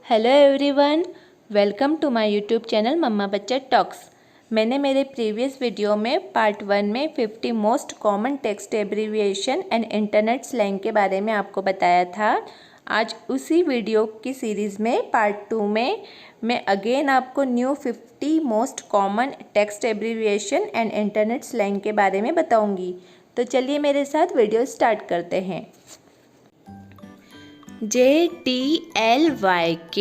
Hello everyone, welcome to my YouTube channel mamma Baccha talks. मैंने मेरे previous video में part 1 में 50 most common text abbreviation and internet slang के बारे में आपको बताया था। आज उसी वीडियो की सीरीज़ में पार्ट 2 में मैं अगेन आपको new 50 most common text abbreviation and internet slang के बारे में बताऊँगी। तो चलिए मेरे साथ वीडियो स्टार्ट करते हैं। JTLYK,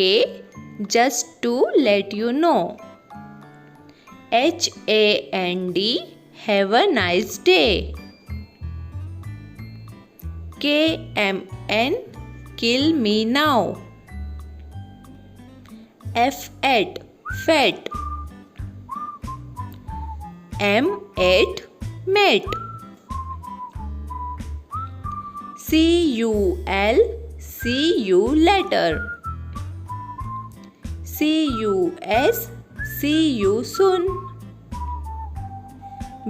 just to let you know. HAND, have a nice day. KMN, kill me now. F8, fat. M8, mate. CUL, see you later. CUS, see you soon.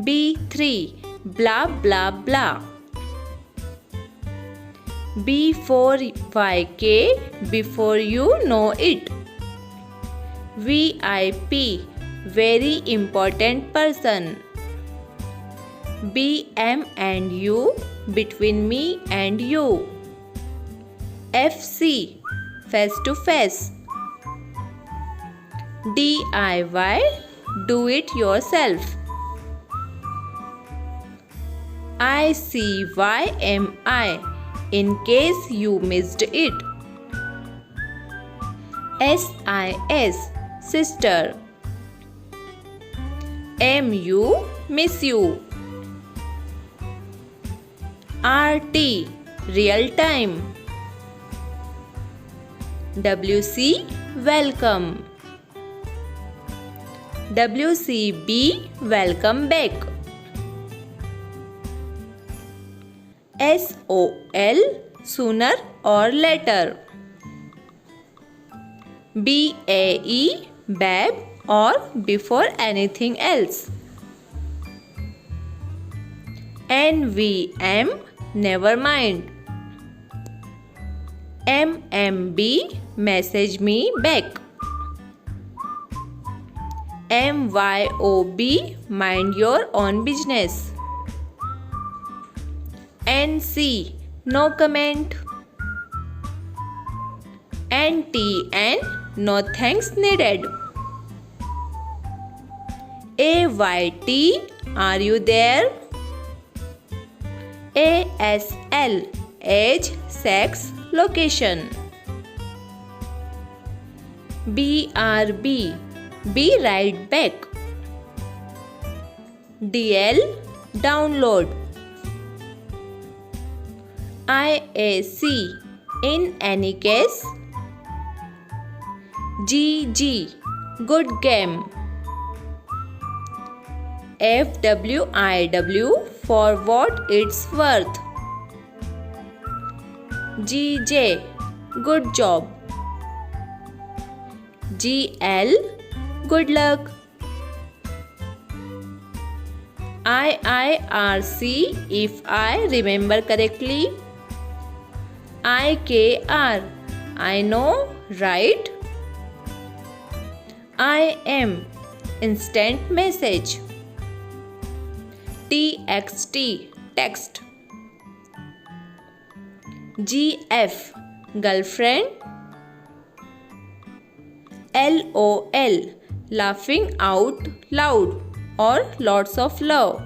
B3, blah blah blah. B4YK, before you know it. VIP, very important person. BM and U, between me and you. FC, face to face. DIY, do it yourself. ICYMI, in case you missed it. SIS Sister. MU, miss you. RT, real time. WC Welcome. WCB Welcome Back. SOL, sooner or later. BAE, BAB, or before anything else. NVM Never Mind. MMB, message me back. MYOB, mind your own business. NC, no comment. NTN, no thanks needed. AYT, are you there? ASL Age, sex, location. BRB Be Right Back. DL, download. IAC In Any Case. GG, good game. FWIW, for what it's worth. GJ, good job. GL, good luck. IIRC, if I remember correctly. IKR I know, right? IM, instant message. TXT Text. GF, girlfriend. LOL, laughing out loud or lots of love.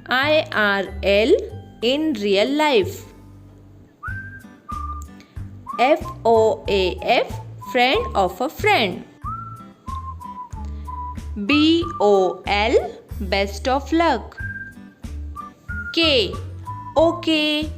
IRL in real life. FOAF, friend of a friend. BOL Best of Luck. K, okay.